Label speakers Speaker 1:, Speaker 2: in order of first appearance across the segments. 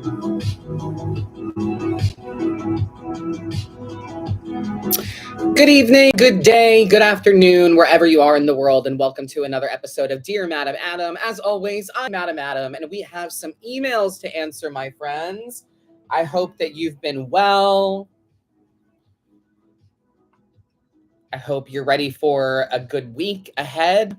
Speaker 1: Good evening, good day, good afternoon, wherever you are in the world, and welcome to another episode of Dear Madam Adam. As always, I'm Madam Adam, and we have some emails to answer, my friends. I hope that you've been well. I hope you're ready for a good week ahead.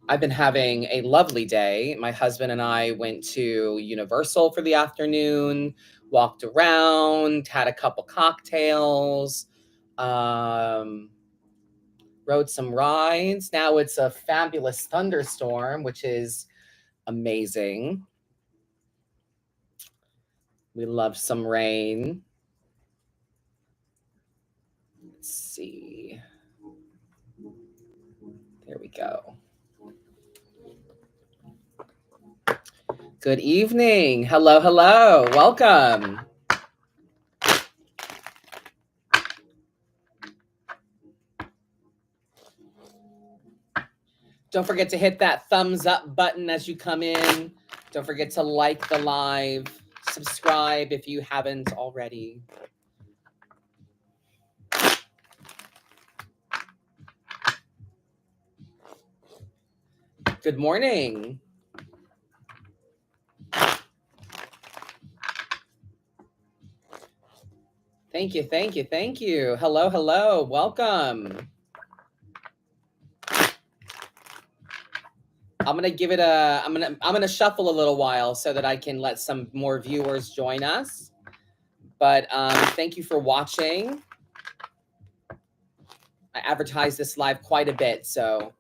Speaker 1: I've been having a lovely day. My husband and I went to Universal for the afternoon, walked around, had a couple cocktails, rode some rides. Now it's a fabulous thunderstorm, which is amazing. We love some rain. Let's see. There we go. Good evening. Hello, hello. Welcome. Don't forget to hit that thumbs up button as you come in. Don't forget to like the live. Subscribe if you haven't already. Good morning. Thank you, thank you, thank you. Hello, hello. Welcome. I'm gonna shuffle a little while so that I can let some more viewers join us. But thank you for watching. I advertise this live quite a bit, so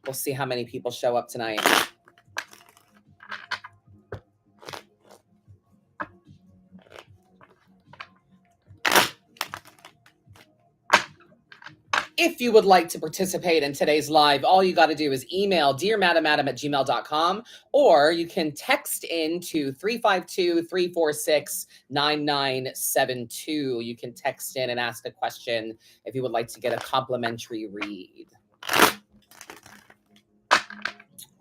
Speaker 1: we'll see how many people show up tonight. If you would like to participate in today's live, all you got to do is email dearmadamadam@gmail.com, or you can text in to 352-346-9972. You can text in and ask a question if you would like to get a complimentary read.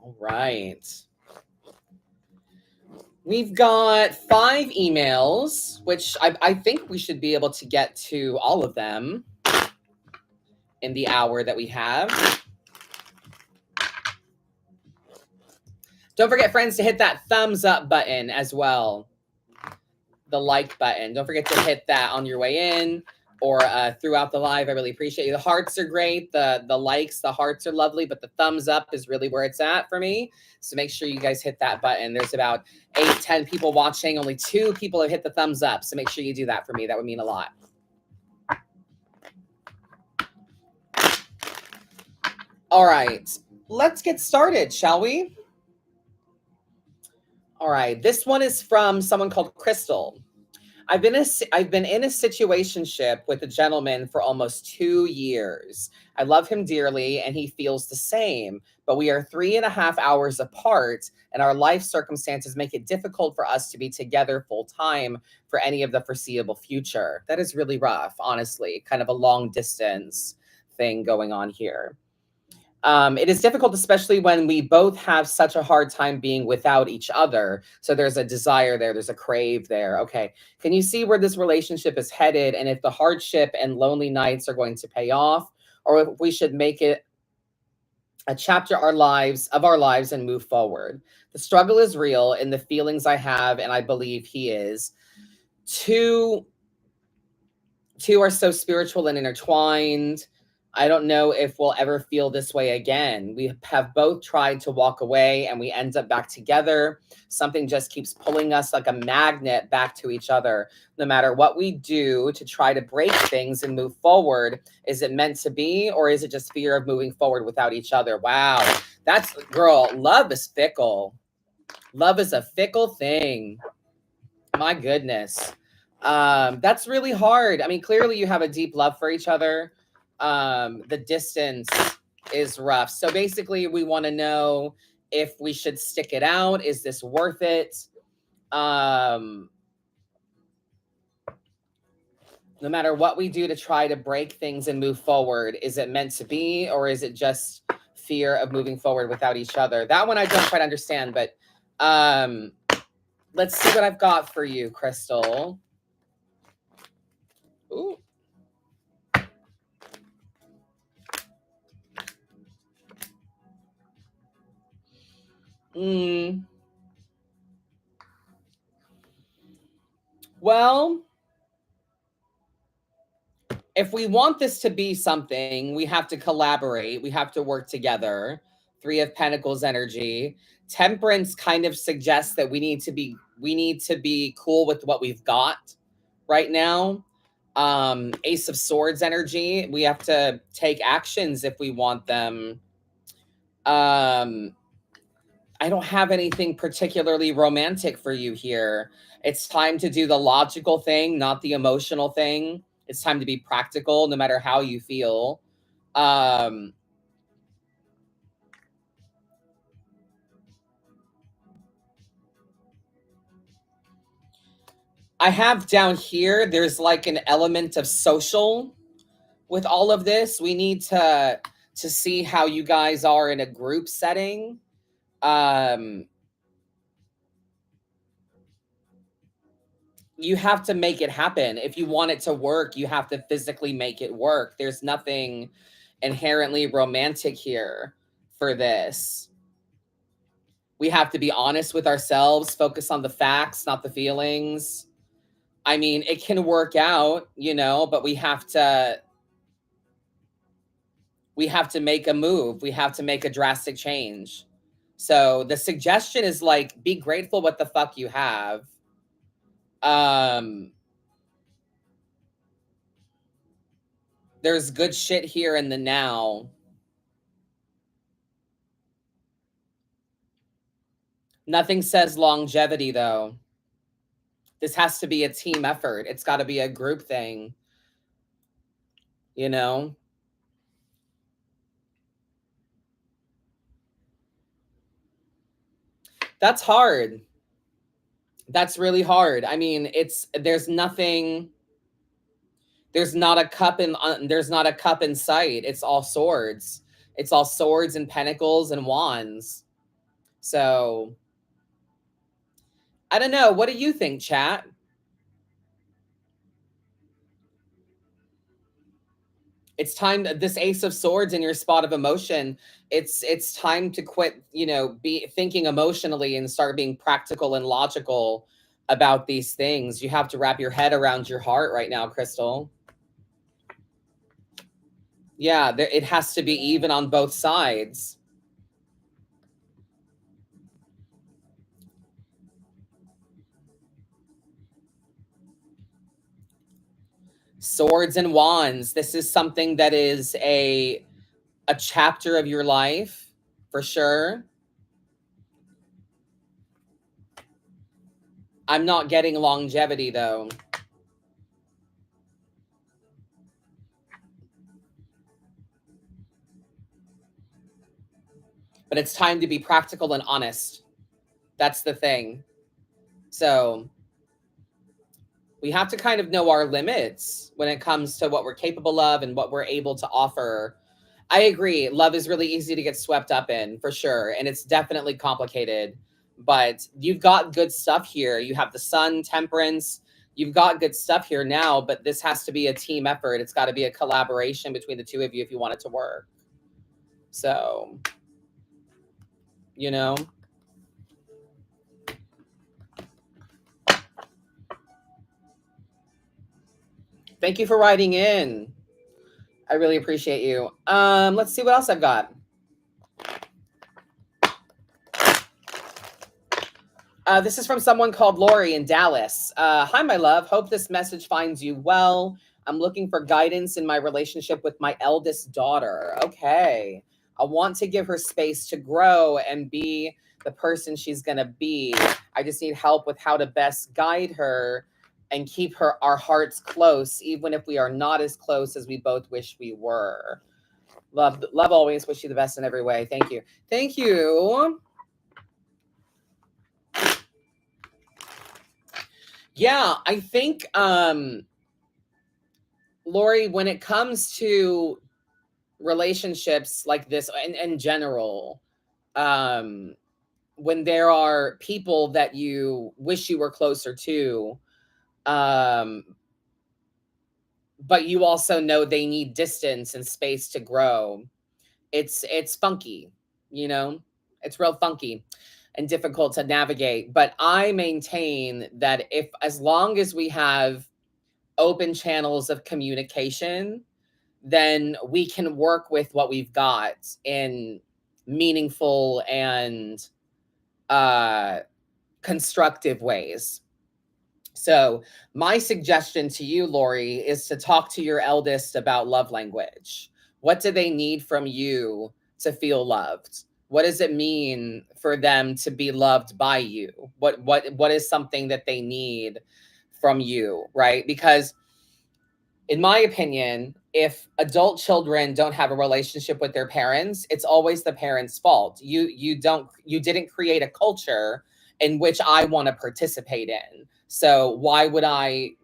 Speaker 1: All right. We've got 5 emails, which I think we should be able to get to all of them in the hour that we have. Don't forget, friends, to hit that thumbs up button as well. The like button. Don't forget to hit that on your way in or throughout the live. I really appreciate you. The hearts are great. The likes, the hearts are lovely, but the thumbs up is really where it's at for me. So make sure you guys hit that button. There's about 8-10 people watching. Only 2 people have hit the thumbs up. So make sure you do that for me. That would mean a lot. All right, let's get started, shall we? All right, this one is from someone called Crystal. I've been in a situationship with a gentleman for almost 2 years. I love him dearly, and he feels the same. But we are 3.5 hours apart, and our life circumstances make it difficult for us to be together full time for any of the foreseeable future. That is really rough, honestly. Kind of a long distance thing going on here. It is difficult, especially when we both have such a hard time being without each other. So there's a desire there. There's a crave there. Okay. Can you see where this relationship is headed? And if the hardship and lonely nights are going to pay off, or if we should make it a chapter of our lives and move forward. The struggle is real in the feelings I have, and I believe he is. Two are so spiritual and intertwined. I don't know if we'll ever feel this way again. We have both tried to walk away and we end up back together. Something just keeps pulling us like a magnet back to each other. No matter what we do to try to break things and move forward, is it meant to be, or is it just fear of moving forward without each other? Wow. Girl, love is fickle. Love is a fickle thing. My goodness. That's really hard. I mean, clearly you have a deep love for each other. The distance is rough. So basically we want to know if we should stick it out. Is this worth it? No matter what we do to try to break things and move forward, is it meant to be, or is it just fear of moving forward without each other. That one I don't quite understand, but let's see what I've got for you, Crystal. Ooh. Well, if we want this to be something, we have to collaborate. We have to work together. Three of Pentacles energy. Temperance kind of suggests that we need to be cool with what we've got right now. Ace of Swords energy. We have to take actions if we want them. I don't have anything particularly romantic for you here. It's time to do the logical thing, not the emotional thing. It's time to be practical, no matter how you feel. I have down here, there's like an element of social with all of this. We need to see how you guys are in a group setting. You have to make it happen. If you want it to work, you have to physically make it work. There's nothing inherently romantic here for this. We have to be honest with ourselves, focus on the facts, not the feelings. I mean, it can work out, you know, but we have to make a move. We have to make a drastic change. So the suggestion is like, be grateful what the fuck you have. There's good shit here in the now. Nothing says longevity, though. This has to be a team effort. It's got to be a group thing, you know? That's hard. That's really hard. I mean, there's not a cup in sight. It's all swords. It's all swords and pentacles and wands. So, I don't know. What do you think, chat? It's time, this Ace of Swords in your spot of emotion, it's time to quit, you know, be thinking emotionally and start being practical and logical about these things. You have to wrap your head around your heart right now, Crystal. Yeah, it has to be even on both sides. Swords and wands. This is something that is a chapter of your life, for sure. I'm not getting longevity, though. But it's time to be practical and honest. That's the thing. So we have to kind of know our limits when it comes to what we're capable of and what we're able to offer. I agree. Love is really easy to get swept up in, for sure. And it's definitely complicated. But you've got good stuff here. You have the sun, temperance. You've got good stuff here now, but this has to be a team effort. It's got to be a collaboration between the two of you if you want it to work. So, you know. Thank you for writing in. I really appreciate you. Let's see what else I've got. This is from someone called Lori in Dallas. Hi, my love. Hope this message finds you well. I'm looking for guidance in my relationship with my eldest daughter. Okay. I want to give her space to grow and be the person she's going to be. I just need help with how to best guide her and keep our hearts close, even if we are not as close as we both wish we were. Love always. Wish you the best in every way. Thank you. Thank you. Yeah, I think, Lori, when it comes to relationships like this in general, um, when there are people that you wish you were closer to, um, but you also know they need distance and space to grow, it's funky, you know? It's real funky and difficult to navigate. But I maintain that if as long as we have open channels of communication, then we can work with what we've got in meaningful and uh constructive ways. So, my suggestion to you, Lori, is to talk to your eldest about love language. What do they need from you to feel loved? What does it mean for them to be loved by you? What is something that they need from you, right? Because in my opinion, if adult children don't have a relationship with their parents, it's always the parents' fault. You didn't create a culture in which I want to participate in. So why would I,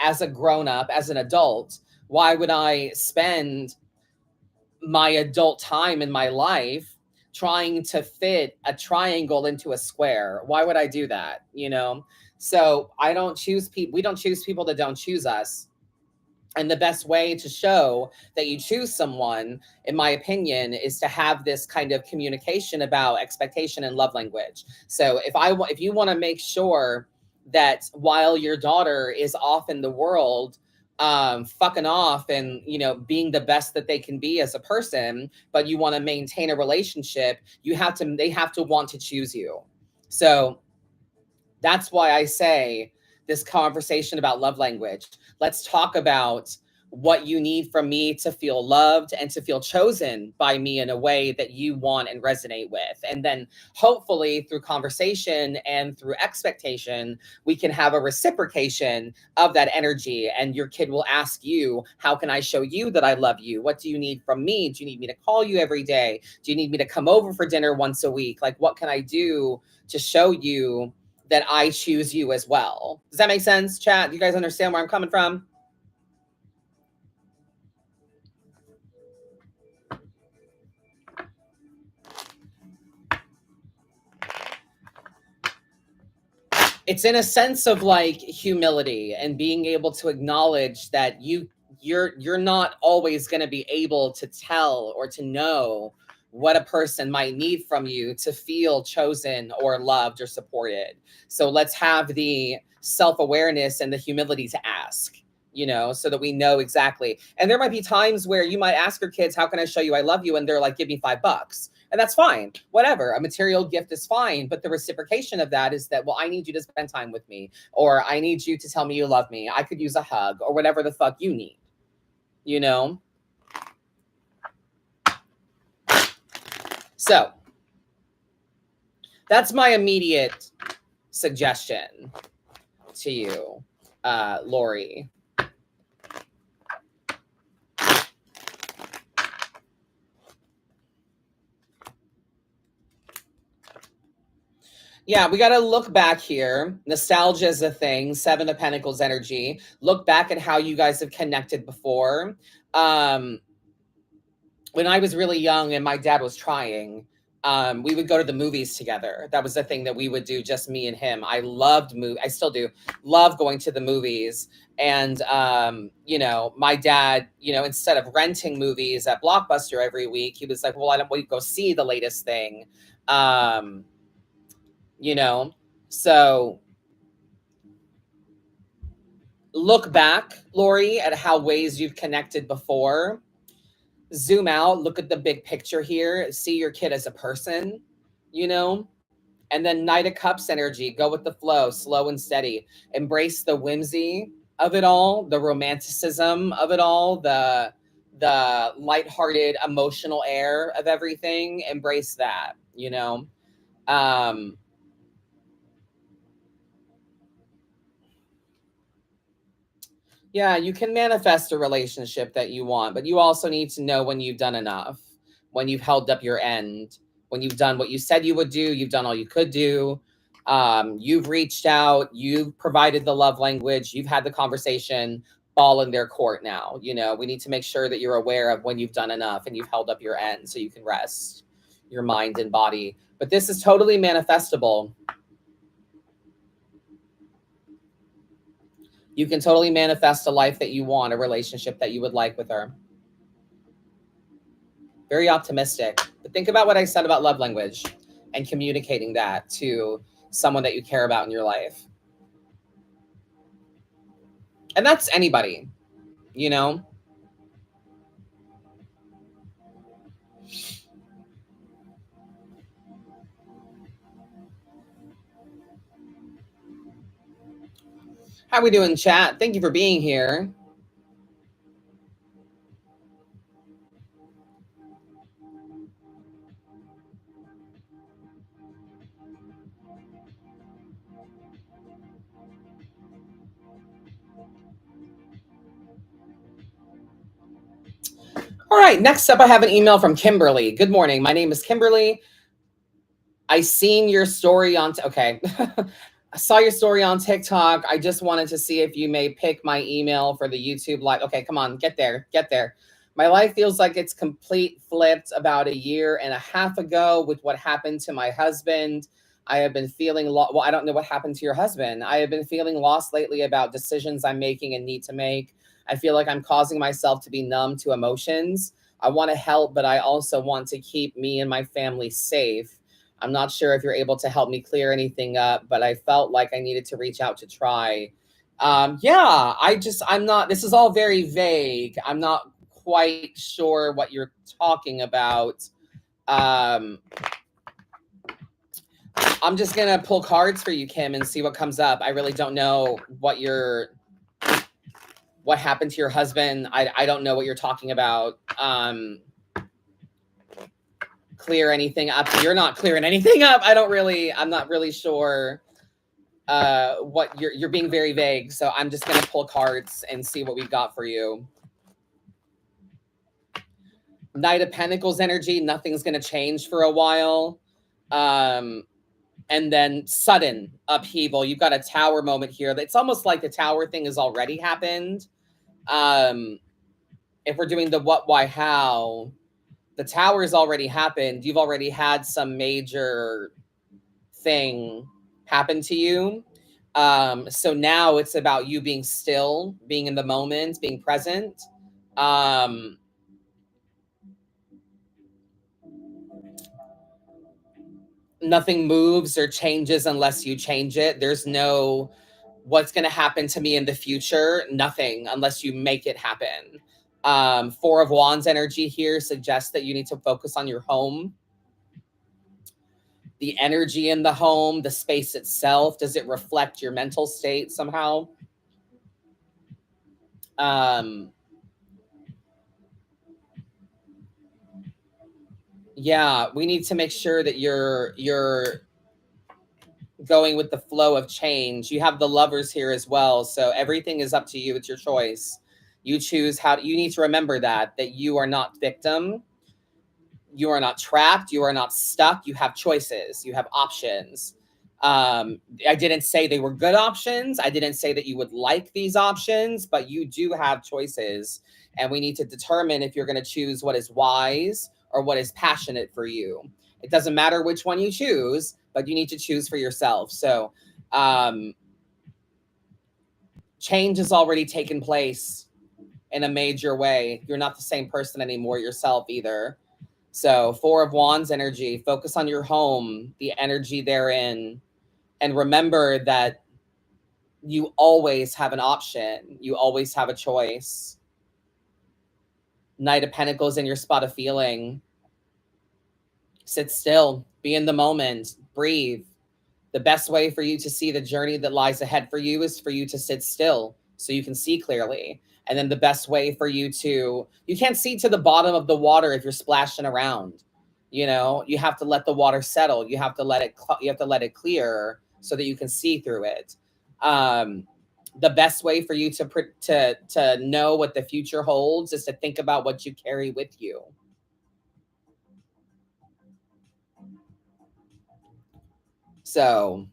Speaker 1: as a grown up, as an adult, why would I spend my adult time in my life trying to fit a triangle into a square? Why would I do that? So I don't choose people. We don't choose people that don't choose us. And the best way to show that you choose someone, in my opinion, is to have this kind of communication about expectation and love language. So if you want to make sure that while your daughter is off in the world, fucking off and being the best that they can be as a person, but you want to maintain a relationship, they have to want to choose you. So that's why I say this conversation about love language. Let's talk about what you need from me to feel loved and to feel chosen by me in a way that you want and resonate with. And then hopefully through conversation and through expectation, we can have a reciprocation of that energy. And your kid will ask you, how can I show you that I love you? What do you need from me? Do you need me to call you every day? Do you need me to come over for dinner once a week? Like, what can I do to show you that I choose you as well? Does that make sense, chat? Do you guys understand where I'm coming from? It's in a sense of like humility and being able to acknowledge that you're not always going to be able to tell or to know what a person might need from you to feel chosen or loved or supported. So let's have the self-awareness and the humility to ask, so that we know exactly. And there might be times where you might ask your kids, how can I show you I love you? And they're like, give me $5. And that's fine. Whatever. A material gift is fine. But the reciprocation of that is that, well, I need you to spend time with me, or I need you to tell me you love me. I could use a hug, or whatever the fuck you need, So that's my immediate suggestion to you, Lori. Yeah, we got to look back here. Nostalgia is a thing. Seven of Pentacles energy. Look back at how you guys have connected before. When I was really young and my dad was trying, we would go to the movies together. That was the thing that we would do, just me and him. I loved I still do love going to the movies. And my dad, instead of renting movies at Blockbuster every week, he was like, well, I don't want to go see the latest thing. So look back, Lori, at how ways you've connected before. Zoom out, look at the big picture here, see your kid as a person, and then Knight of Cups energy, go with the flow, slow and steady. Embrace the whimsy of it all, the romanticism of it all, the lighthearted emotional air of everything. Embrace that, Yeah, you can manifest a relationship that you want, but you also need to know when you've done enough, when you've held up your end, when you've done what you said you would do, you've done all you could do. You've reached out, you've provided the love language, you've had the conversation. ball in their court now. You know, we need to make sure that you're aware of when you've done enough and you've held up your end so you can rest your mind and body. But this is totally manifestable. You can totally manifest a life that you want, a relationship that you would like with her. Very optimistic. But think about what I said about love language and communicating that to someone that you care about in your life. And that's anybody, you know? How we doing, chat? Thank you for being here. All right, next up, I have an email from Kimberly. Good morning. My name is Kimberly. I seen your story on okay. I saw your story on TikTok. I just wanted to see if you may pick my email for the YouTube live. Okay, come on, get there, get there. My life feels like it's complete flipped about a year and a half ago with what happened to my husband. I have been feeling well, I don't know what happened to your husband. I have been feeling lost lately about decisions I'm making and need to make. I feel like I'm causing myself to be numb to emotions. I want to help, but I also want to keep me and my family safe. I'm not sure if you're able to help me clear anything up, but I felt like I needed to reach out to try. Yeah, I'm not, this is all very vague. I'm not quite sure what you're talking about. Um, I'm just going to pull cards for you, Kim, and see what comes up. I really don't know what happened to your husband. I don't know what you're talking about. Clear anything up. You're not clearing anything up. I'm not really sure what you're being very vague. So I'm just gonna pull cards and see what we got for you. Knight of Pentacles energy, nothing's gonna change for a while. And then sudden upheaval. You've got a tower moment here. It's almost like the tower thing has already happened. If we're doing the what, why, how, the tower has already happened. You've already had some major thing happen to you. So now it's about you being still, being in the moment, being present. Um, Nothing moves or changes unless you change it. There's no what's going to happen to me in the future. Nothing unless you make it happen. Four of Wands energy here suggests that you need to focus on your home, the energy in the home, the space itself. Does it reflect your mental state somehow? Um, yeah, we need to make sure that you're going with the flow of change. You have the Lovers here as well, so everything is up to you. It's your choice. You choose how. You need to remember that you are not victim. You are not trapped. You are not stuck. You have choices. You have options. I didn't say they were good options. I didn't say that you would like these options, but you do have choices. And we need to determine if you're going to choose what is wise or what is passionate for you. It doesn't matter which one you choose, but you need to choose for yourself. So, change has already taken place in a major way. You're not the same person anymore yourself either. So, Four of Wands energy, focus on your home, the energy therein, and remember that you always have an option. You always have a choice. Knight of Pentacles in your spot of feeling. Sit still, be in the moment, breathe. The best way for you to see the journey that lies ahead for you is for you to sit still so you can see clearly. And then the best way for you to, you can't see to the bottom of the water if you're splashing around. You know, you have to let the water settle. You have to let it clear so that you can see through it. The best way for you to know what the future holds is to think about what you carry with you. So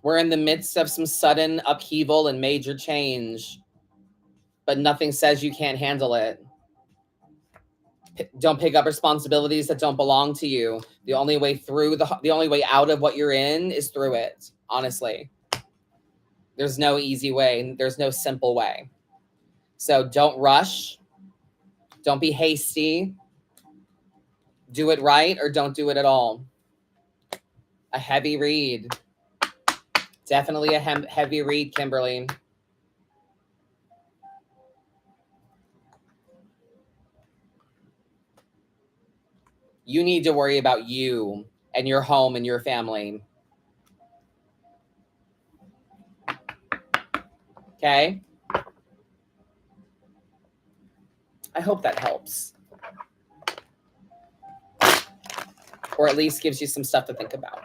Speaker 1: We're in the midst of some sudden upheaval and major change, but nothing says you can't handle it. Don't pick up responsibilities that don't belong to you. The only way through the only way out of what you're in is through it. Honestly, there's no easy way. There's no simple way. So don't rush. Don't be hasty. Do it right or don't do it at all. A heavy read. Definitely a heavy read, Kimberly. You need to worry about you and your home and your family. Okay? I hope that helps. Or at least gives you some stuff to think about.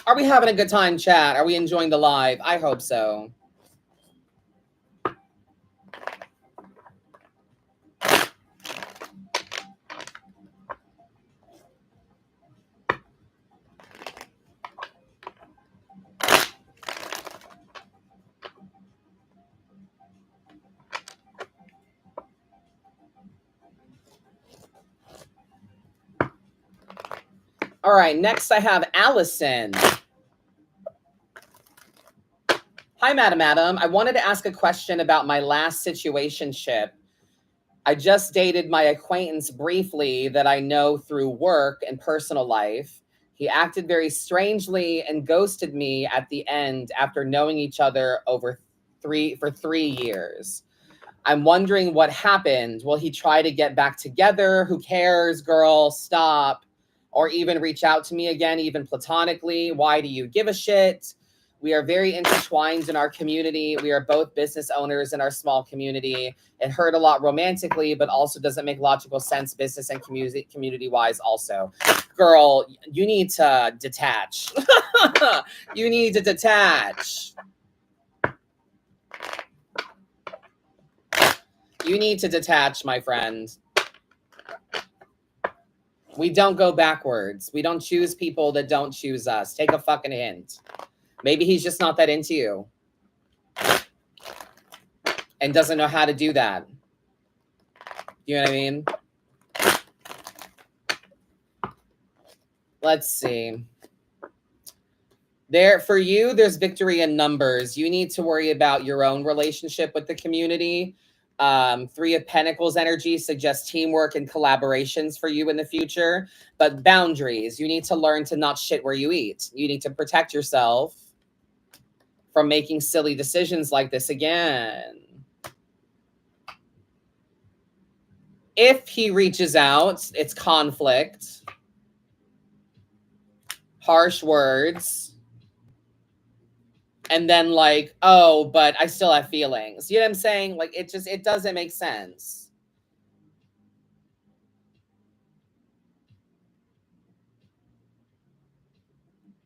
Speaker 1: Are we having a good time, chat? Are we enjoying the live? I hope so. All right, next I have Allison. Hi, Madam Adam. I wanted to ask a question about my last situationship. I just dated my acquaintance briefly that I know through work and personal life. He acted very strangely and ghosted me at the end after knowing each other for 3 years. I'm wondering what happened. Will he try to get back together? Who cares, girl? Stop. Or even reach out to me again, even platonically. Why do you give a shit? We are very intertwined in our community. We are both business owners in our small community. It hurt a lot romantically, but also doesn't make logical sense business and community wise also. Girl, you need to detach. You need to detach. You need to detach, my friend. We don't go backwards. We don't choose people that don't choose us. Take a fucking hint. Maybe he's just not that into you and doesn't know how to do that. You know what I mean? Let's see. For you, there's victory in numbers. You need to worry about your own relationship with the community. 3 of Pentacles energy suggests teamwork and collaborations for you in the future, but boundaries. You need to learn to not shit where you eat. You need to protect yourself from making silly decisions like this again. If he reaches out, it's conflict, harsh words, and then like, oh, but I still have feelings. You know what I'm saying? Like, it doesn't make sense.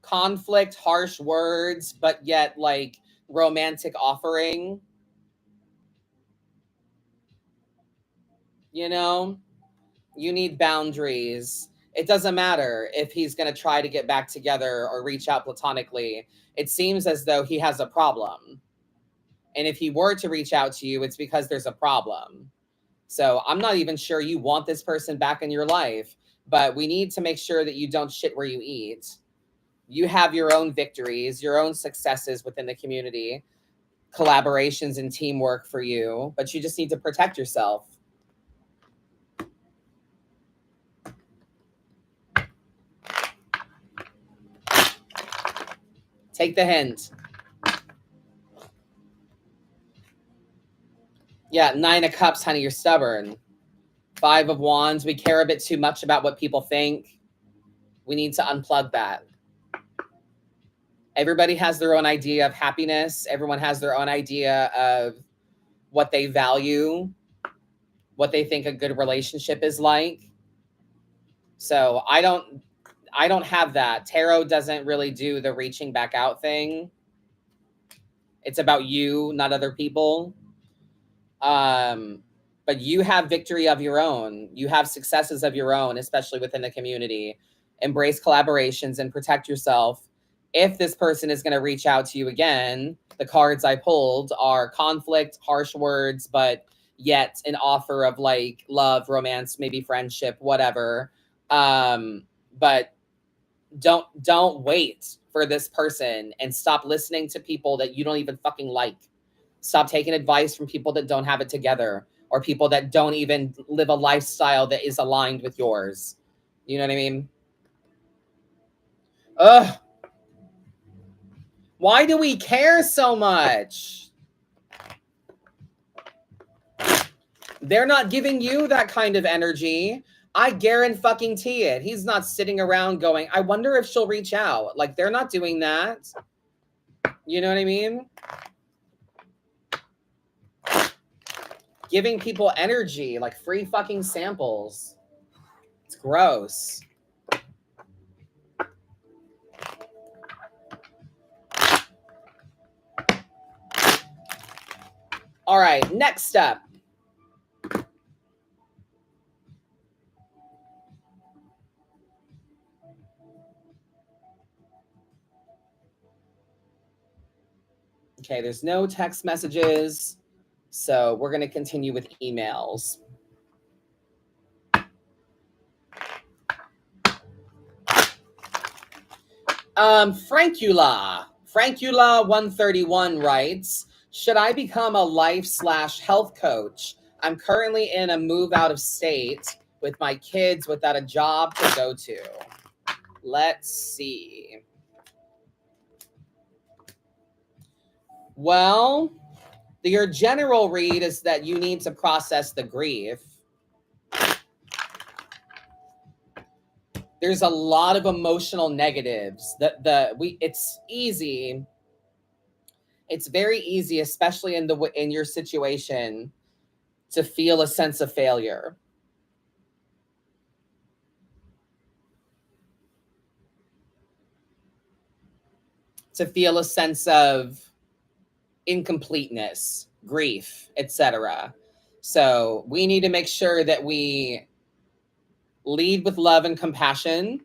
Speaker 1: Conflict, harsh words, but yet like romantic offering. You know, you need boundaries. It doesn't matter if he's going to try to get back together or reach out platonically. It seems as though he has a problem. And if he were to reach out to you, it's because there's a problem. So I'm not even sure you want this person back in your life, but we need to make sure that you don't shit where you eat. You have your own victories, your own successes within the community, collaborations and teamwork for you, but you just need to protect yourself. Take the hint. Yeah, 9 of Cups, honey, you're stubborn. 5 of Wands, we care a bit too much about what people think. We need to unplug that. Everybody has their own idea of happiness. Everyone has their own idea of what they value, what they think a good relationship is like. So I don't have that. Tarot doesn't really do the reaching back out thing. It's about you, not other people. but you have victory of your own. You have successes of your own, especially within the community. Embrace collaborations and protect yourself. If this person is going to reach out to you again, the cards I pulled are conflict, harsh words, but yet an offer of like love, romance, maybe friendship, whatever. But don't wait for this person, and stop listening to people that you don't even fucking like. Stop taking advice from people that don't have it together, or people that don't even live a lifestyle that is aligned with yours. You know what I mean? Ugh. Why do we care so much? They're not giving you that kind of energy. I guarantee it. He's not sitting around going, I wonder if she'll reach out. Like, they're not doing that. You know what I mean? Giving people energy, like free fucking samples. It's gross. All right, next step. Okay, there's no text messages, so we're going to continue with emails. Frankula 131 writes, should I become a life/health coach? I'm currently in a move out of state with my kids without a job to go to. Let's see. Well, your general read is that you need to process the grief. There's a lot of emotional negatives. It's easy. It's very easy, especially in your situation, to feel a sense of failure. To feel a sense of incompleteness, grief, etc. So we need to make sure that we lead with love and compassion,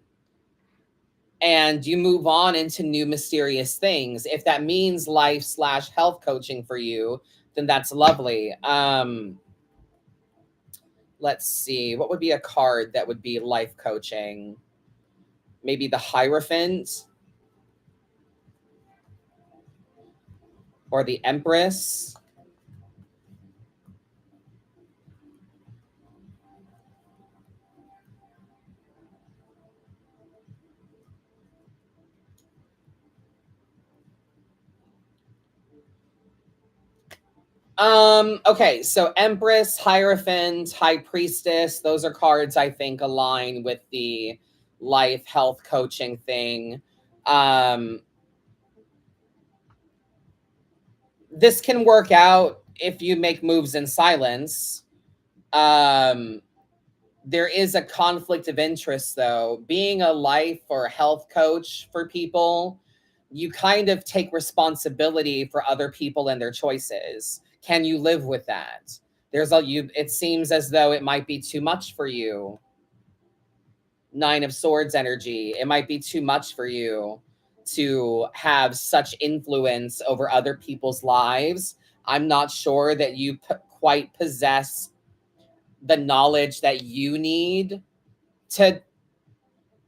Speaker 1: and you move on into new mysterious things. If that means life/health coaching for you, then that's lovely. Let's see, what would be a card that would be life coaching? Maybe the Hierophant or the Empress. Okay, so Empress, Hierophant, High Priestess, those are cards I think align with the life health coaching thing. This can work out if you make moves in silence. There is a conflict of interest, though. Being a life or health coach for people, you kind of take responsibility for other people and their choices. Can you live with that? It seems as though it might be too much for you. Nine of Swords energy. It might be too much for you to have such influence over other people's lives. I'm not sure that you quite possess the knowledge that you need to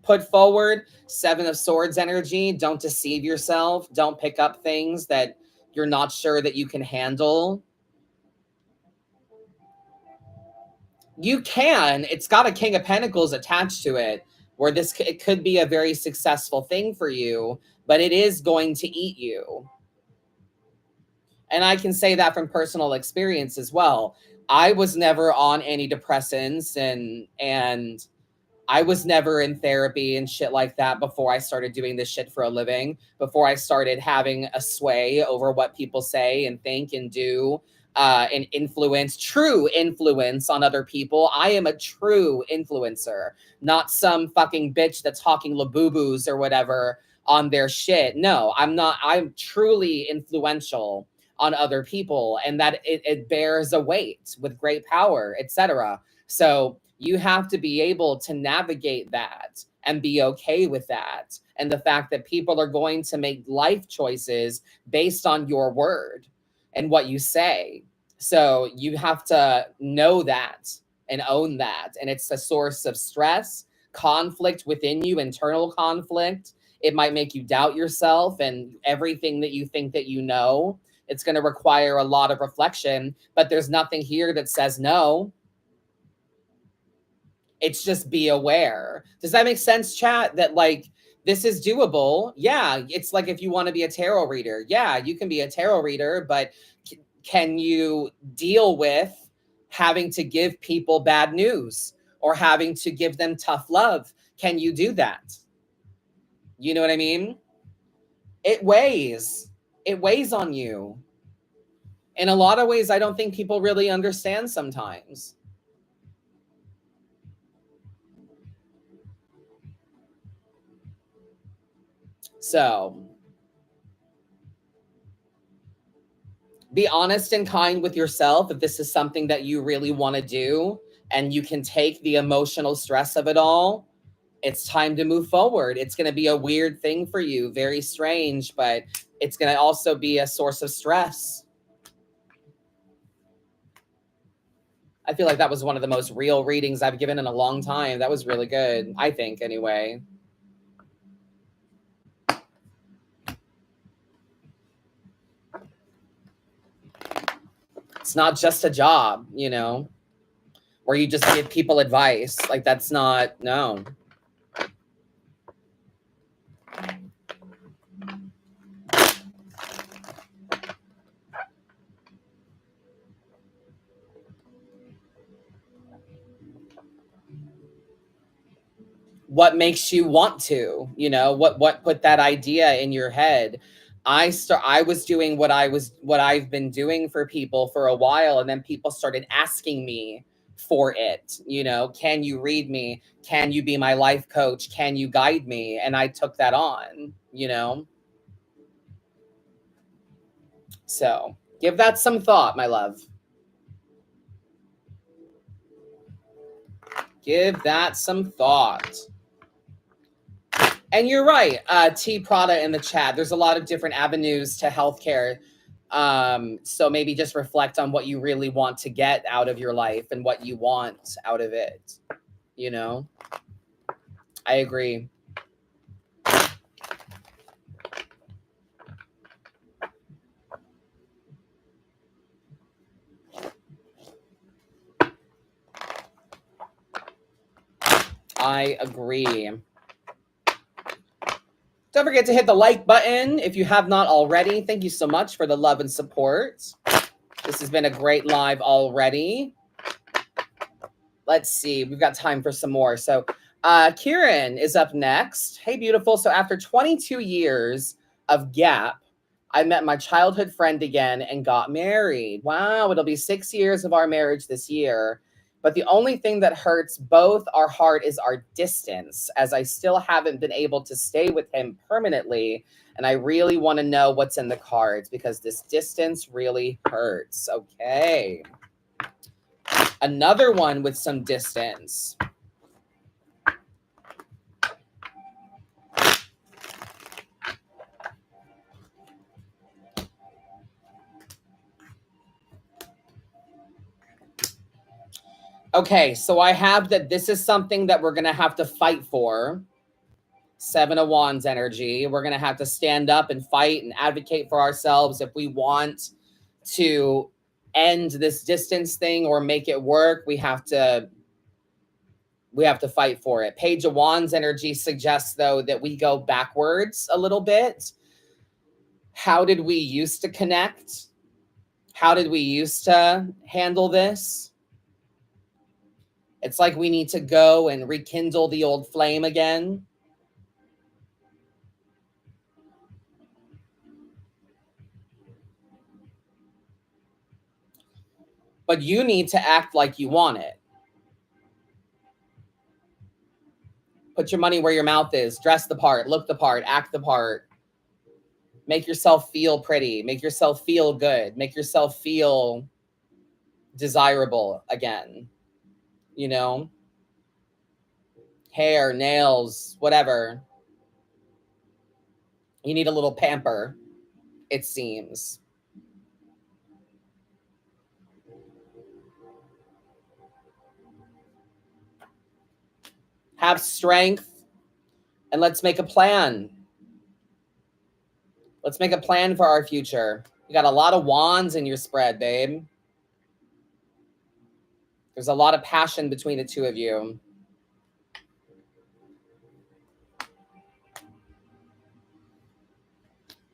Speaker 1: put forward. Seven of Swords energy. Don't deceive yourself. Don't pick up things that you're not sure that you can handle. You can. It's got a King of Pentacles attached to it, where it could be a very successful thing for you, but it is going to eat you. And I can say that from personal experience as well. I was never on antidepressants, and I was never in therapy and shit like that before I started doing this shit for a living, before I started having a sway over what people say and think and do, and true influence on other people. I am a true influencer, not some fucking bitch that's hawking labubu's or whatever on their shit. No, I'm not. I'm truly influential on other people, and that it bears a weight with great power, etc. So you have to be able to navigate that and be okay with that, and the fact that people are going to make life choices based on your word and what you say. So you have to know that and own that. And it's a source of stress, conflict within you, internal conflict. It might make you doubt yourself and everything that you think that you know. It's going to require a lot of reflection, but there's nothing here that says no. It's just be aware. Does that make sense, chat? That like this is doable. Yeah, it's like if you want to be a tarot reader. Yeah, you can be a tarot reader, but can you deal with having to give people bad news or having to give them tough love? Can you do that? You know what I mean? It weighs. It weighs on you. In a lot of ways, I don't think people really understand sometimes. So be honest and kind with yourself if this is something that you really want to do and you can take the emotional stress of it all. It's time to move forward. It's going to be a weird thing for you, very strange, but it's going to also be a source of stress. I feel like that was one of the most real readings I've given in a long time. That was really good, I think, anyway. It's not just a job, you know, where you just give people advice. Like, that's not, no. What makes you want to, you know, what put that idea in your head? I was doing what I've been doing for people for a while, and then people started asking me for it, you know, can you read me? Can you be my life coach? Can you guide me? And I took that on, you know. So give that some thought, my love. Give that some thought. And you're right, T Prada in the chat. There's a lot of different avenues to healthcare. So maybe just reflect on what you really want to get out of your life and what you want out of it. You know, I agree. I agree. Don't forget to hit the like button if you have not already. Thank you so much for the love and support. This has been a great live already. Let's see. We've got time for some more. So Kieran is up next. Hey, beautiful. So after 22 years of gap, I met my childhood friend again and got married. Wow, it'll be 6 years of our marriage this year. But the only thing that hurts both our heart is our distance, as I still haven't been able to stay with him permanently. And I really want to know what's in the cards because this distance really hurts. Okay. Another one with some distance. Okay, so I have that this is something that we're going to have to fight for. 7 of Wands energy. We're going to have to stand up and fight and advocate for ourselves if we want to end this distance thing or make it work. We have to fight for it. Page of Wands energy suggests, though, that we go backwards a little bit. How did we used to connect? How did we used to handle this? It's like we need to go and rekindle the old flame again. But you need to act like you want it. Put your money where your mouth is. Dress the part, look the part, act the part. Make yourself feel pretty. Make yourself feel good. Make yourself feel desirable again. You know, hair, nails, whatever. You need a little pamper, it seems. Have strength, and let's make a plan. Let's make a plan for our future. You got a lot of wands in your spread, babe. There's a lot of passion between the two of you.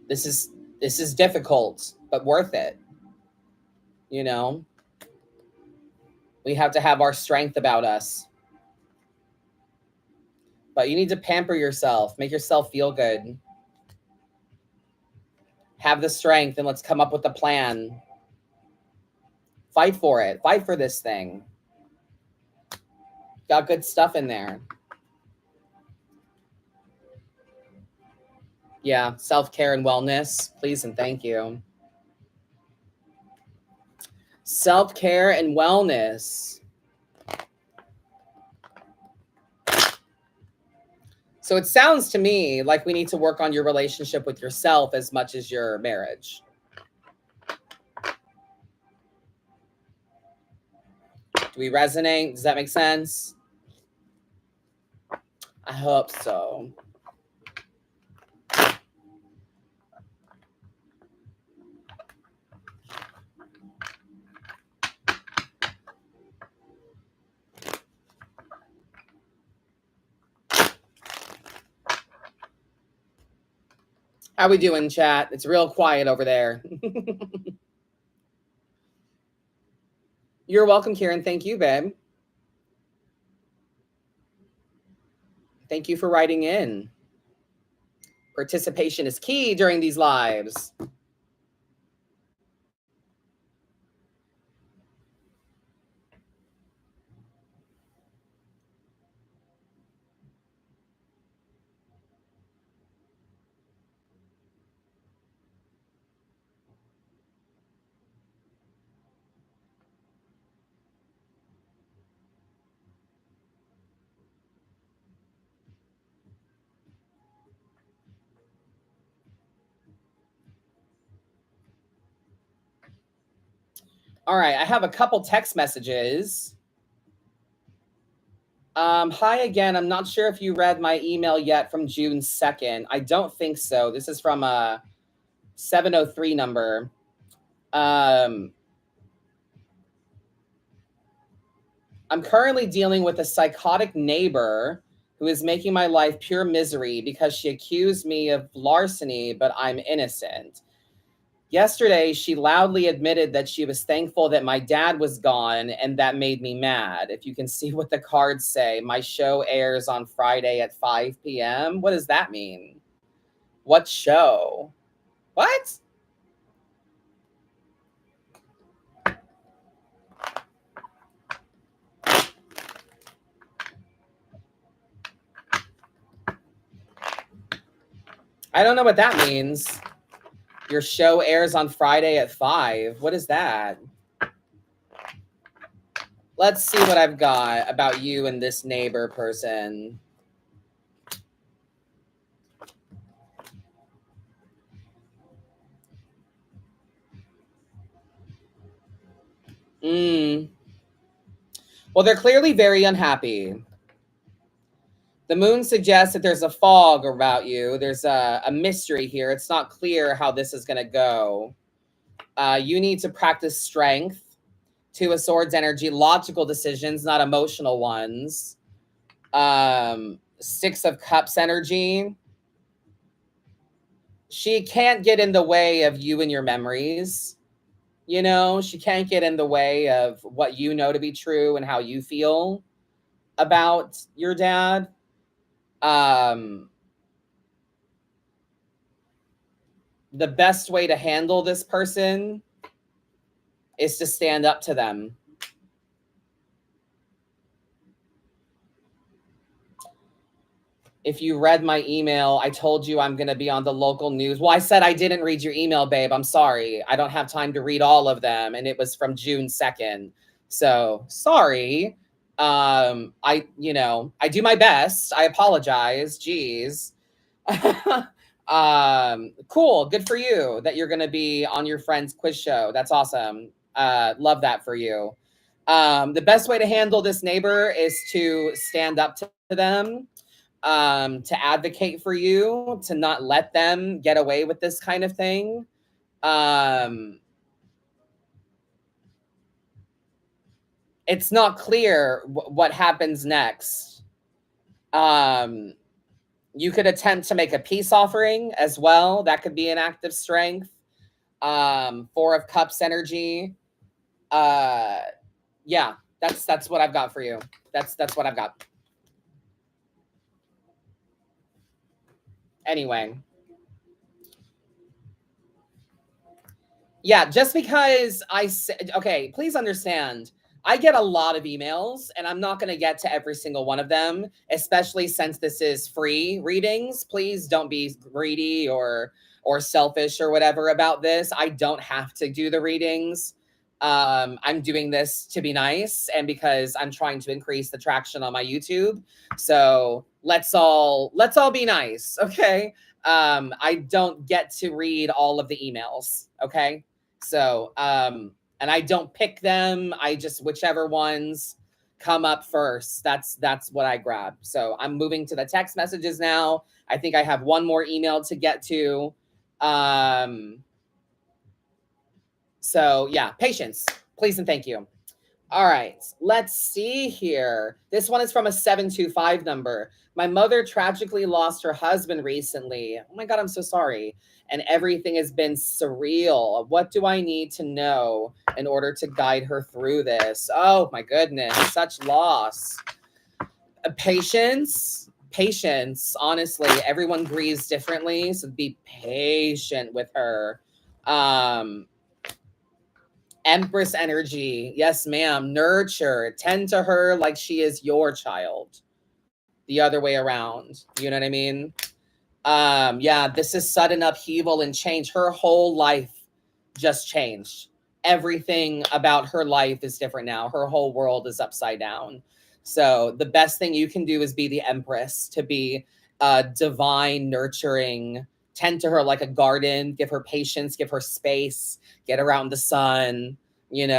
Speaker 1: This is difficult, but worth it. You know, we have to have our strength about us. But you need to pamper yourself, make yourself feel good. Have the strength, and let's come up with a plan. Fight for it. Fight for this thing. Got good stuff in there. Yeah, self-care and wellness, please and thank you. Self-care and wellness. So it sounds to me like we need to work on your relationship with yourself as much as your marriage. Do we resonate? Does that make sense? I hope so. How we doing, chat? It's real quiet over there. You're welcome, Kieran. Thank you, babe. Thank you for writing in. Participation is key during these lives. All right, I have a couple text messages. Hi again. I'm not sure if you read my email yet from June 2nd. I don't think so. This is from a 703 number. I'm currently dealing with a psychotic neighbor who is making my life pure misery because she accused me of larceny, but I'm innocent. Yesterday, she loudly admitted that she was thankful that my dad was gone, and that made me mad. If you can see what the cards say, my show airs on Friday at 5 p.m. What does that mean? What show? What? I don't know what that means. Your show airs on Friday at 5. What is that? Let's see what I've got about you and this neighbor person. Well, they're clearly very unhappy. The moon suggests that there's a fog about you. There's a mystery here. It's not clear how this is going to go. You need to practice strength. Two of Swords energy, logical decisions, not emotional ones. Six of Cups energy. She can't get in the way of you and your memories. You know, she can't get in the way of what you know to be true and how you feel about your dad. The best way to handle this person is to stand up to them. If you read my email, I told you I'm going to be on the local news. Well, I said I didn't read your email, babe. I'm sorry. I don't have time to read all of them. And it was from June 2nd. So sorry. I do my best. I apologize. Jeez. Cool. Good for you that you're going to be on your friend's quiz show. That's awesome. Love that for you. The best way to handle this neighbor is to stand up to them, to advocate for you, to not let them get away with this kind of thing. It's not clear what happens next. You could attempt to make a peace offering as well. That could be an act of strength. Four of Cups energy. Yeah, that's what I've got for you. That's what I've got. Anyway. Yeah, just because I said, okay, please understand, I get a lot of emails and I'm not going to get to every single one of them, especially since this is free readings. Please don't be greedy or selfish or whatever about this. I don't have to do the readings. I'm doing this to be nice and because I'm trying to increase the traction on my YouTube. So let's all be nice, okay? I don't get to read all of the emails, okay? So, and I don't pick them. I just whichever ones come up first. That's what I grab. So I'm moving to the text messages now. I think I have one more email to get to. So yeah, patience, please and thank you. All right, let's see here. This one is from a 725 number. My mother tragically lost her husband recently. Oh my God, I'm so sorry. And everything has been surreal. What do I need to know in order to guide her through this? Oh my goodness, such loss. Patience, patience. Honestly, everyone grieves differently, so be patient with her. Empress energy. Yes, ma'am. Nurture. Tend to her like she is your child. The other way around. You know what I mean? Yeah, this is sudden upheaval and change. Her whole life just changed. Everything about her life is different now. Her whole world is upside down. So the best thing you can do is be the Empress, to be divine, nurturing, tend to her like a garden, give her patience, give her space, get her out in the sun, let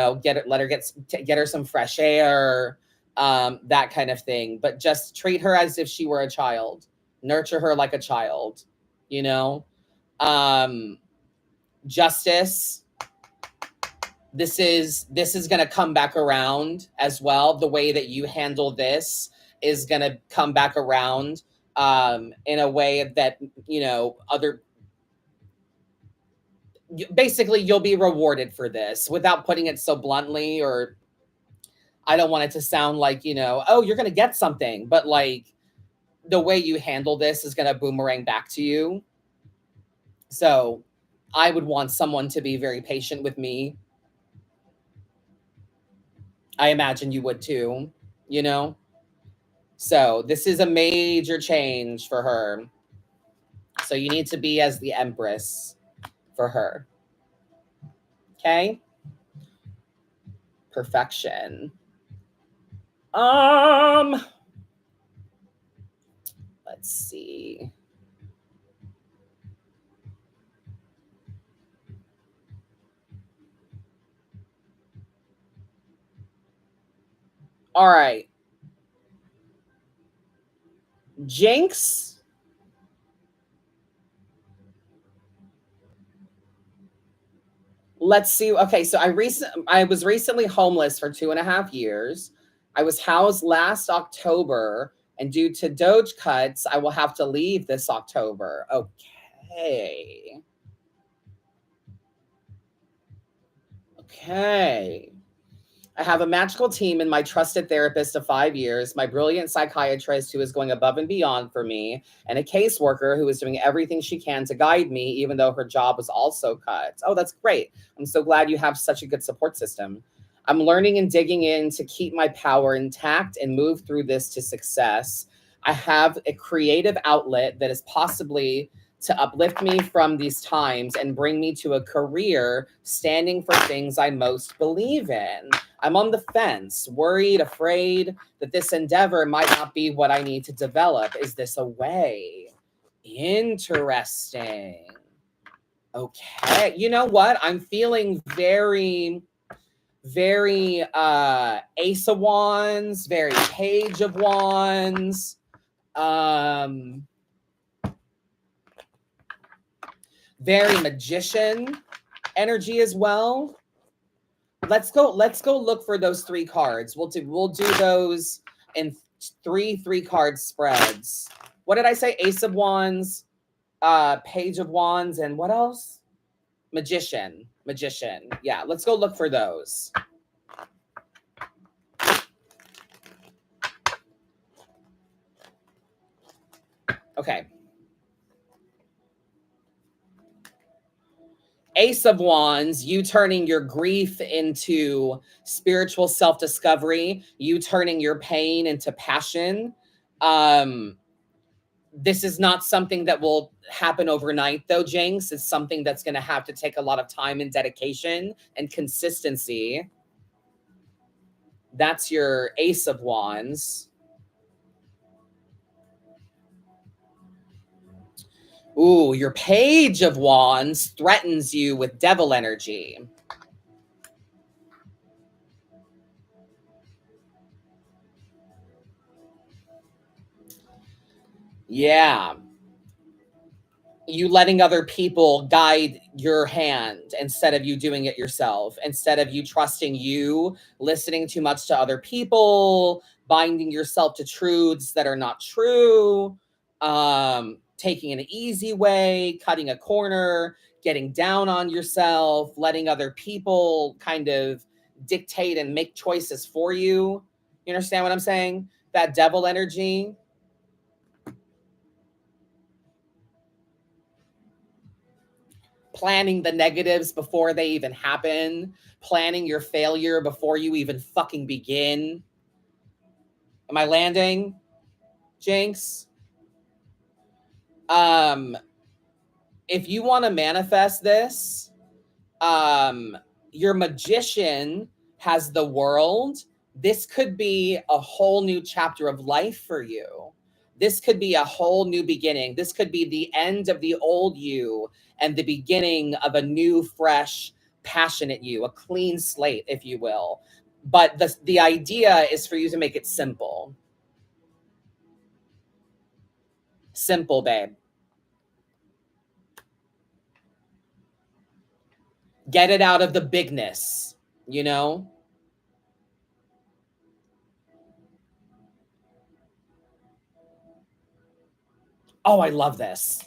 Speaker 1: her get her some fresh air, that kind of thing. But just treat her as if she were a child, nurture her like a child, you know. Justice. This is going to come back around as well. The way that you handle this is going to come back around in a way that, basically you'll be rewarded for this, without putting it so bluntly, or I don't want it to sound like, oh, you're going to get something, but like the way you handle this is going to boomerang back to you. So I would want someone to be very patient with me. I imagine you would too, you know? So this is a major change for her. So you need to be as the Empress for her. Okay? Perfection. Let's see. All right. Jinx. Let's see. Okay, so I was recently homeless for 2.5 years. I was housed last October, and due to Doge cuts, I will have to leave this October. Okay. Okay. I have a magical team and my trusted therapist of 5 years, my brilliant psychiatrist who is going above and beyond for me, and a caseworker who is doing everything she can to guide me, even though her job was also cut. Oh, that's great. I'm so glad you have such a good support system. I'm learning and digging in to keep my power intact and move through this to success. I have a creative outlet that is possibly to uplift me from these times and bring me to a career standing for things I most believe in. I'm on the fence, worried, afraid that this endeavor might not be what I need to develop. Is this a way? Interesting. Okay. You know what? I'm feeling very, very Ace of Wands, very Page of Wands. Very Magician energy as well. Let's go look for those 3 cards. We'll do those in 3 card spreads. What did I say? Ace of Wands, Page of Wands, and what else? Magician. Yeah, let's go look for those. Okay. Ace of Wands, you turning your grief into spiritual self-discovery, you turning your pain into passion. This is not something that will happen overnight, though, Jinx. It's something that's going to have to take a lot of time and dedication and consistency. That's your Ace of Wands. Ooh, your Page of Wands threatens you with devil energy. Yeah. You letting other people guide your hand instead of you doing it yourself, instead of you trusting you, listening too much to other people, binding yourself to truths that are not true, taking an easy way, cutting a corner, getting down on yourself, letting other people kind of dictate and make choices for you. You understand what I'm saying? That devil energy. Planning the negatives before they even happen, planning your failure before you even fucking begin. Am I landing, Jinx? Um, if you want to manifest this, your magician has the world. This could be a whole new chapter of life for you. This could be a whole new beginning. This could be the end of the old you and the beginning of a new, fresh, passionate you, a clean slate, if you will. But the idea is for you to make it simple. Simple, babe. Get it out of the bigness, you know? Oh, I love this.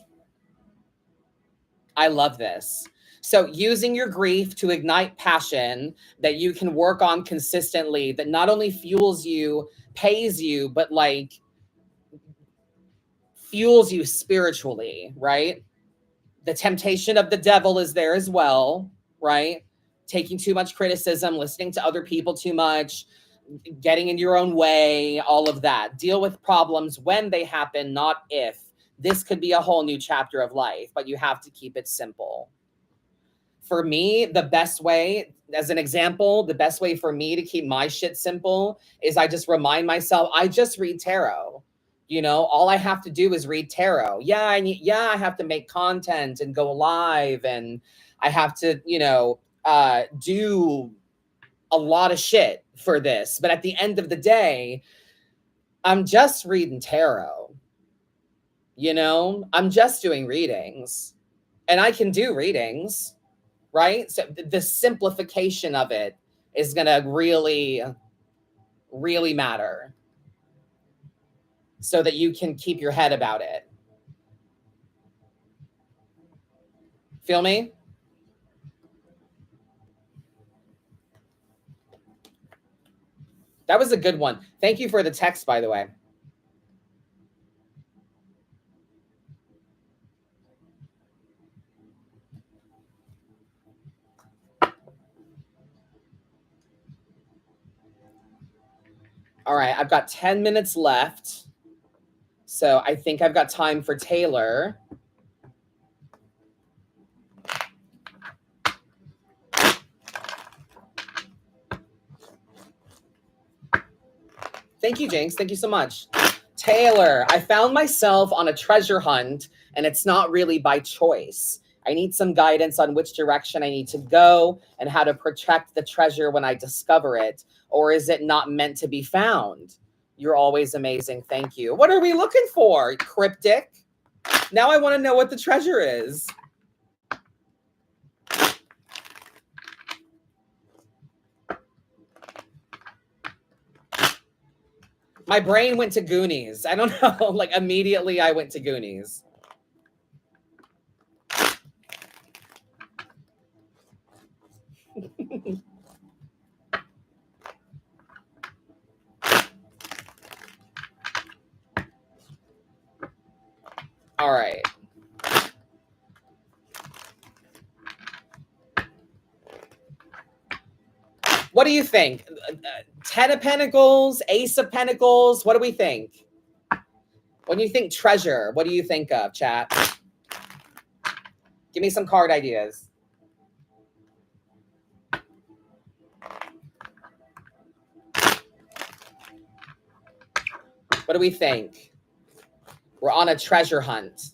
Speaker 1: I love this. So, using your grief to ignite passion that you can work on consistently, that not only fuels you, pays you, but like fuels you spiritually, right? The temptation of the devil is there as well, right? Taking too much criticism, listening to other people too much, getting in your own way, all of that. Deal with problems when they happen, not if. This could be a whole new chapter of life, but you have to keep it simple. For me, the best way, as an example, the best way for me to keep my shit simple is I just remind myself, I just read tarot. You know, all I have to do is read tarot. Yeah, I have to make content and go live, and I have to, do a lot of shit for this. But at the end of the day, I'm just reading tarot. I'm just doing readings, and I can do readings, right? So the simplification of it is going to really, really matter so that you can keep your head about it. Feel me? That was a good one. Thank you for the text, by the way. All right, I've got 10 minutes left. So I think I've got time for Taylor. Thank you, Jinx. Thank you so much. Taylor, I found myself on a treasure hunt, and it's not really by choice. I need some guidance on which direction I need to go and how to protect the treasure when I discover it. Or is it not meant to be found? You're always amazing. Thank you. What are we looking for? Cryptic? Now I want to know what the treasure is. My brain went to Goonies. I don't know. Like immediately I went to Goonies. All right. What do you think? 10 of Pentacles, Ace of Pentacles. What do we think? When you think treasure, what do you think of, chat? Give me some card ideas. What do we think? We're on a treasure hunt.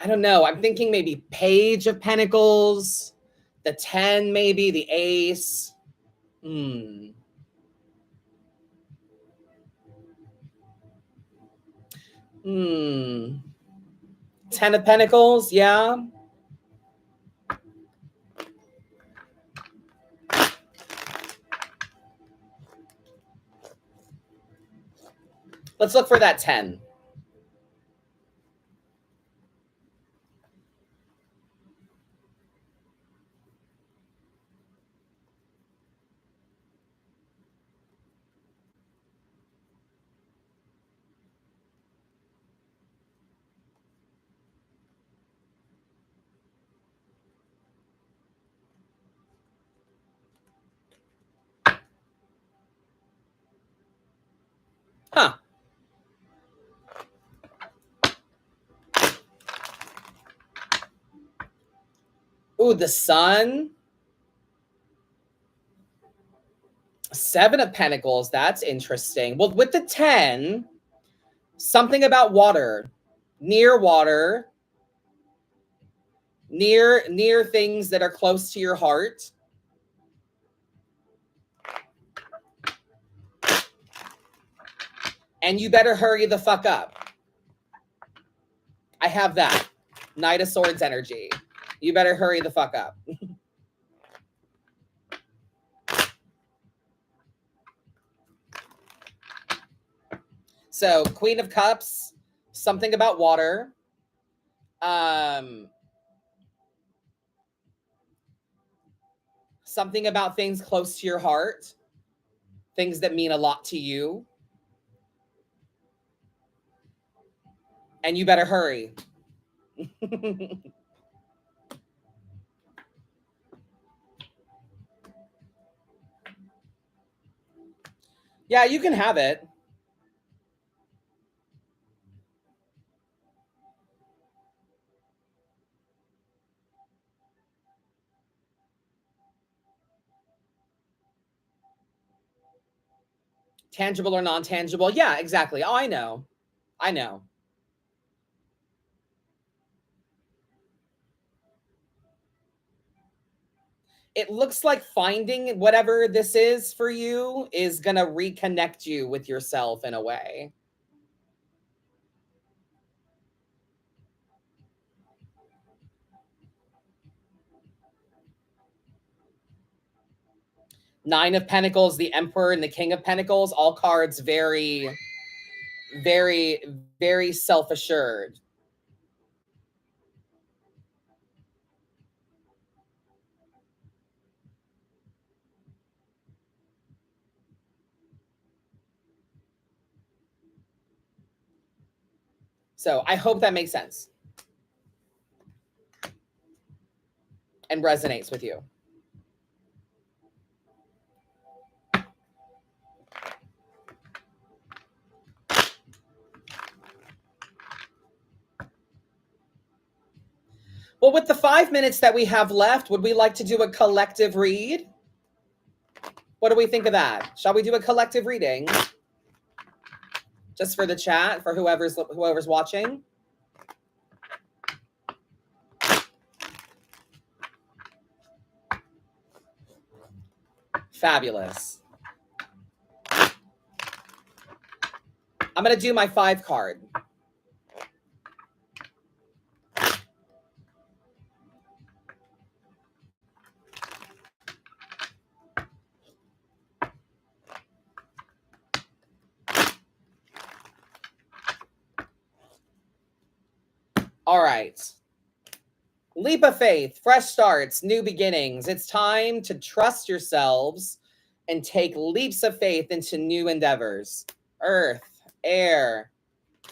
Speaker 1: I don't know. I'm thinking maybe Page of Pentacles, the 10, maybe the Ace. Hmm. 10 of Pentacles, yeah. Let's look for that 10. Huh. Ooh, the Sun. 7 of Pentacles. That's interesting. Well, with the 10, something about water, near water, near things that are close to your heart. And you better hurry the fuck up. I have that. Knight of Swords energy. You better hurry the fuck up. So, Queen of Cups, something about water. Something about things close to your heart. Things that mean a lot to you. And you better hurry. Yeah, you can have it. Tangible or non-tangible. Yeah, exactly. Oh, I know. I know. It looks like finding whatever this is for you is going to reconnect you with yourself in a way. Nine of Pentacles, the Emperor, and the King of Pentacles, all cards very, very, very self-assured. So I hope that makes sense and resonates with you. Well, with the 5 minutes that we have left, would we like to do a collective read? What do we think of that? Shall we do a collective reading? Just for the chat, for whoever's watching. Fabulous. I'm going to do my 5 card. All right. Leap of faith, fresh starts, new beginnings. It's time to trust yourselves and take leaps of faith into new endeavors. Earth, air,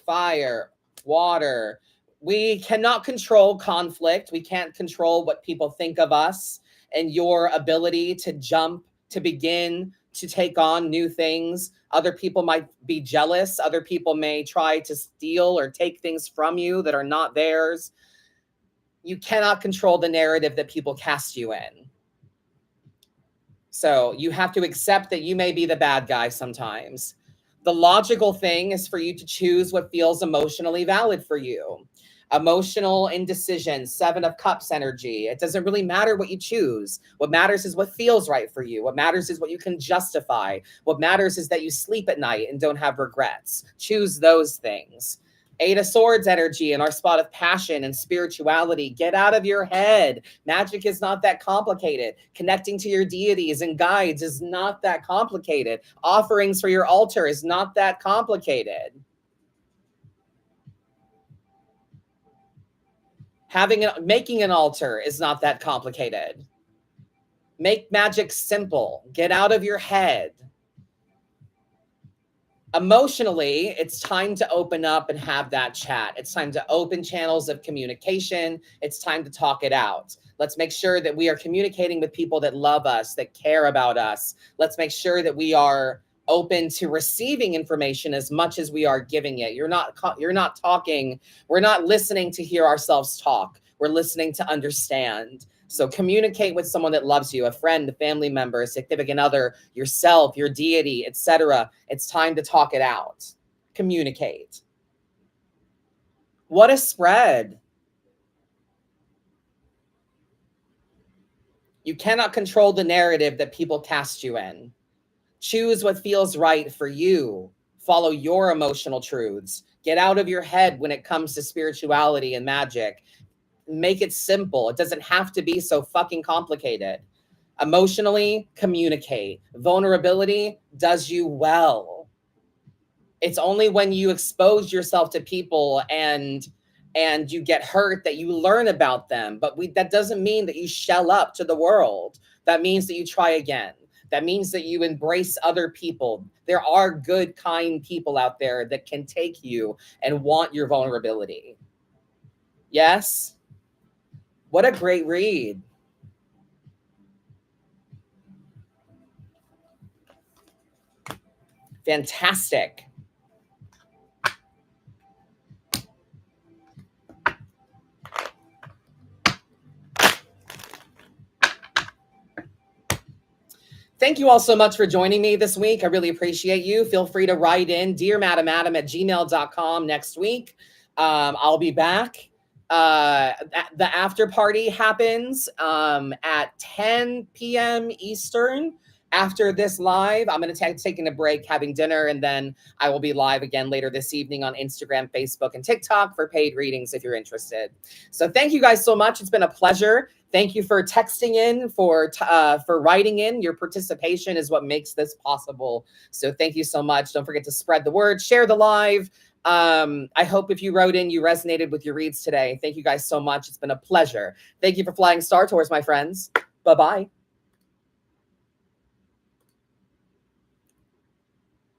Speaker 1: fire, water. We cannot control conflict. We can't control what people think of us and your ability to jump, to begin, to take on new things. Other people might be jealous. Other people may try to steal or take things from you that are not theirs. You cannot control the narrative that people cast you in. So you have to accept that you may be the bad guy sometimes. The logical thing is for you to choose what feels emotionally valid for you. Emotional indecision, 7 of Cups energy. It doesn't really matter what you choose. What matters is what feels right for you. What matters is what you can justify. What matters is that you sleep at night and don't have regrets. Choose those things. 8 of Swords energy and our spot of passion and spirituality. Get out of your head. Magic is not that complicated. Connecting to your deities and guides is not that complicated. Offerings for your altar is not that complicated. Making an altar is not that complicated. Make magic simple. Get out of your head. Emotionally, it's time to open up and have that chat. It's time to open channels of communication. It's time to talk it out. Let's make sure that we are communicating with people that love us, that care about us. Let's make sure that we are open to receiving information as much as we are giving it. You're not talking. We're not listening to hear ourselves talk. We're listening to understand. So communicate with someone that loves you, a friend, a family member, a significant other, yourself, your deity, etc. It's time to talk it out. Communicate. What a spread. You cannot control the narrative that people cast you in. Choose what feels right for you. Follow your emotional truths. Get out of your head when it comes to spirituality and magic. Make it simple. It doesn't have to be so fucking complicated. Emotionally, communicate. Vulnerability does you well. It's only when you expose yourself to people and you get hurt that you learn about them. But that doesn't mean that you shell up to the world. That means that you try again. That means that you embrace other people. There are good, kind people out there that can take you and want your vulnerability. Yes? What a great read. Fantastic. Thank you all so much for joining me this week. I really appreciate you. Feel free to write in dearmadamadam@gmail.com next week. I'll be back. The after party happens at 10 p.m. Eastern. After this live, I'm going to taking a break, having dinner, and then I will be live again later this evening on Instagram, Facebook, and TikTok for paid readings if you're interested. So thank you guys so much. It's been a pleasure. Thank you for texting in, for writing in. Your participation is what makes this possible. So thank you so much. Don't forget to spread the word, share the live. I hope if you wrote in, you resonated with your reads today. Thank you guys so much. It's been a pleasure. Thank you for flying Star Tours, my friends. Bye-bye.